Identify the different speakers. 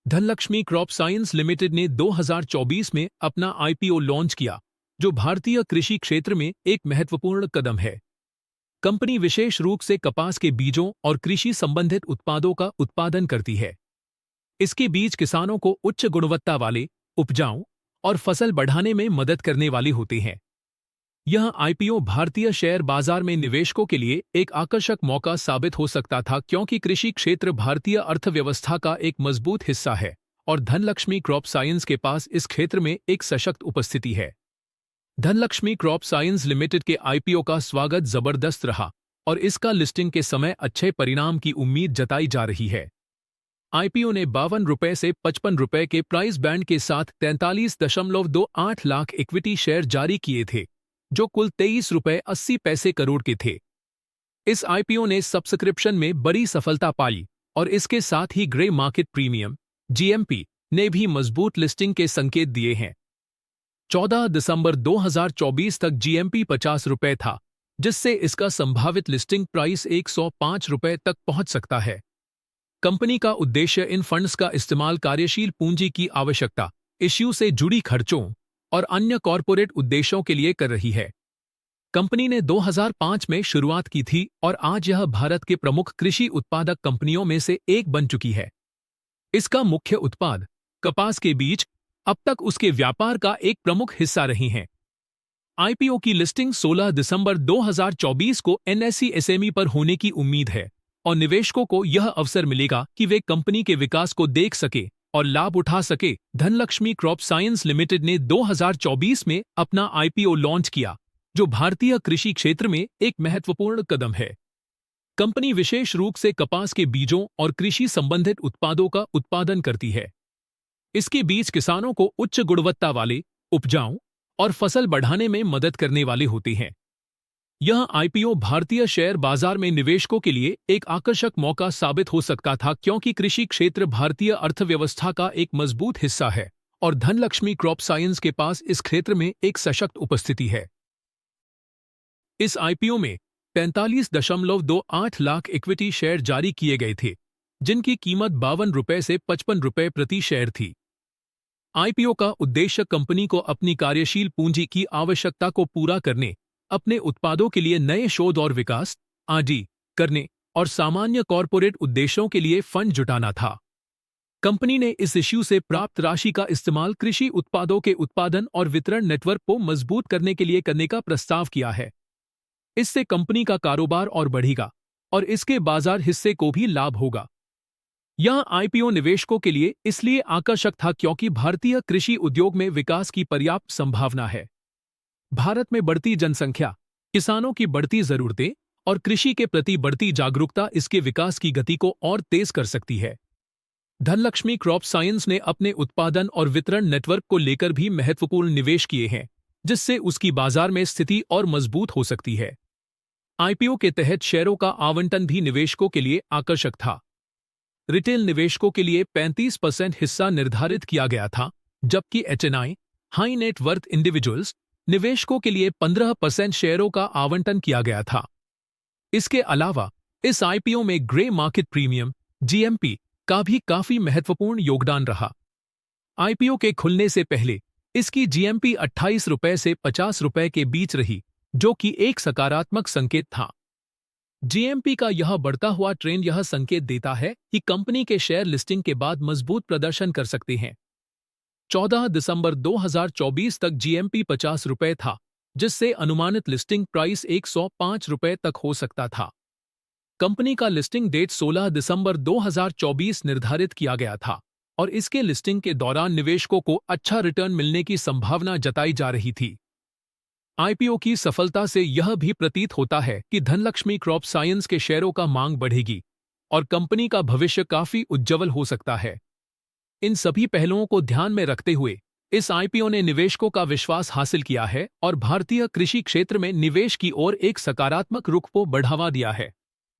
Speaker 1: Dhanlaxmi crop science limited ने 2024 में अपना आईपीओ लॉन्च किया, जो भारतीय कृषि क्षेत्र में एक महत्वपूर्ण कदम है। कंपनी विशेष रूप से कपास के बीजों और कृषि संबंधित उत्पादों का उत्पादन करती है। इसके बीज किसानों को उच्च गुणवत्ता वाले, उपजाऊ और फसल बढ़ाने में मदद करने वाले होते हैं। यह आईपीओ भारतीय शेयर बाजार में निवेशकों के लिए एक आकर्षक मौका साबित हो सकता था, क्योंकि कृषि क्षेत्र भारतीय अर्थव्यवस्था का एक मजबूत हिस्सा है और धनलक्ष्मी क्रॉप साइंस के पास इस क्षेत्र में एक सशक्त उपस्थिति है। धनलक्ष्मी क्रॉप साइंस लिमिटेड के आईपीओ का स्वागत जबरदस्त रहा और इसका लिस्टिंग के समय अच्छे परिणाम की उम्मीद जताई जा रही है। आईपीओ ने 52 रुपये से 55 रुपये के प्राइस बैंड के साथ 43.28 लाख इक्विटी शेयर जारी किए थे, जो कुल 23 रुपये 80 पैसे करोड़ के थे। इस आईपीओ ने सब्सक्रिप्शन में बड़ी सफलता पाई और इसके साथ ही ग्रे मार्केट प्रीमियम (जीएमपी) ने भी मजबूत लिस्टिंग के संकेत दिए हैं। 14 दिसंबर 2024 तक जीएमपी 50 रुपये था, जिससे इसका संभावित लिस्टिंग प्राइस 105 रुपये तक पहुंच सकता है। कंपनी का उद्देश्य इन फंड्स का इस्तेमाल कार्यशील पूंजी की आवश्यकता, इश्यू से जुड़ी खर्चों और अन्य कॉरपोरेट उद्देश्यों के लिए कर रही है। कंपनी ने 2005 में शुरुआत की थी और आज यह भारत के प्रमुख कृषि उत्पादक कंपनियों में से एक बन चुकी है। इसका मुख्य उत्पाद कपास के बीज अब तक उसके व्यापार का एक प्रमुख हिस्सा रही हैं। आईपीओ की लिस्टिंग 16 दिसंबर 2024 को एनएसई एसएमई पर होने की उम्मीद है और निवेशकों को यह अवसर मिलेगा कि वे कंपनी के विकास को देख सके और लाभ उठा सके। धनलक्ष्मी क्रॉप साइंस लिमिटेड ने 2024 में अपना आईपीओ लॉन्च किया, जो भारतीय कृषि क्षेत्र में एक महत्वपूर्ण कदम है। कंपनी विशेष रूप से कपास के बीजों और कृषि संबंधित उत्पादों का उत्पादन करती है। इसके बीज किसानों को उच्च गुणवत्ता वाले, उपजाऊ और फसल बढ़ाने में मदद करने वाले होते हैं। यह आईपीओ भारतीय शेयर बाजार में निवेशकों के लिए एक आकर्षक मौका साबित हो सकता था, क्योंकि कृषि क्षेत्र भारतीय अर्थव्यवस्था का एक मजबूत हिस्सा है और धनलक्ष्मी क्रॉप साइंस के पास इस क्षेत्र में एक सशक्त उपस्थिति है। इस आईपीओ में 45.28 लाख इक्विटी शेयर जारी किए गए थे, जिनकी कीमत 52 रुपये से 55 रुपये प्रति शेयर थी। आईपीओ का उद्देश्य कंपनी को अपनी कार्यशील पूंजी की आवश्यकता को पूरा करने, अपने उत्पादों के लिए नए शोध और विकास आदि करने और सामान्य कॉरपोरेट उद्देश्यों के लिए फंड जुटाना था। कंपनी ने इस इश्यू से प्राप्त राशि का इस्तेमाल कृषि उत्पादों के उत्पादन और वितरण नेटवर्क को मजबूत करने के लिए करने का प्रस्ताव किया है। इससे कंपनी का कारोबार और बढ़ेगा और इसके बाजार हिस्से को भी लाभ होगा। यह आईपीओ निवेशकों के लिए इसलिए आकर्षक था क्योंकि भारतीय कृषि उद्योग में विकास की पर्याप्त संभावना है। भारत में बढ़ती जनसंख्या, किसानों की बढ़ती जरूरतें और कृषि के प्रति बढ़ती जागरूकता इसके विकास की गति को और तेज कर सकती है। धनलक्ष्मी क्रॉप साइंस ने अपने उत्पादन और वितरण नेटवर्क को लेकर भी महत्वपूर्ण निवेश किए हैं, जिससे उसकी बाजार में स्थिति और मजबूत हो सकती है। आईपीओ के तहत शेयरों का आवंटन भी निवेशकों के लिए आकर्षक था। रिटेल निवेशकों के लिए 35% हिस्सा निर्धारित किया गया था, जबकि HNI high net worth individuals निवेशकों के लिए 15% शेयरों का आवंटन किया गया था। इसके अलावा इस आईपीओ में ग्रे मार्केट प्रीमियम (जीएमपी) का भी काफी महत्वपूर्ण योगदान रहा। आईपीओ के खुलने से पहले इसकी जीएमपी 28 रुपये से 50 रुपये के बीच रही, जो कि एक सकारात्मक संकेत था। जीएमपी का यह बढ़ता हुआ ट्रेंड यह संकेत देता है कि कंपनी के शेयर लिस्टिंग के बाद मजबूत प्रदर्शन कर सकते हैं। 14 दिसंबर 2024 तक जीएमपी 50 रुपये था, जिससे अनुमानित लिस्टिंग प्राइस 105 रुपये तक हो सकता था। कंपनी का लिस्टिंग डेट 16 दिसंबर 2024 निर्धारित किया गया था और इसके लिस्टिंग के दौरान निवेशकों को अच्छा रिटर्न मिलने की संभावना जताई जा रही थी। आईपीओ की सफलता से यह भी प्रतीत होता है कि धनलक्ष्मी क्रॉप साइंस के शेयरों का मांग बढ़ेगी और कंपनी का भविष्य काफी उज्ज्वल हो सकता है। इन सभी पहलुओं को ध्यान में रखते हुए इस आईपीओ ने निवेशकों का विश्वास हासिल किया है और भारतीय कृषि क्षेत्र में निवेश की ओर एक सकारात्मक रुख को बढ़ावा दिया है।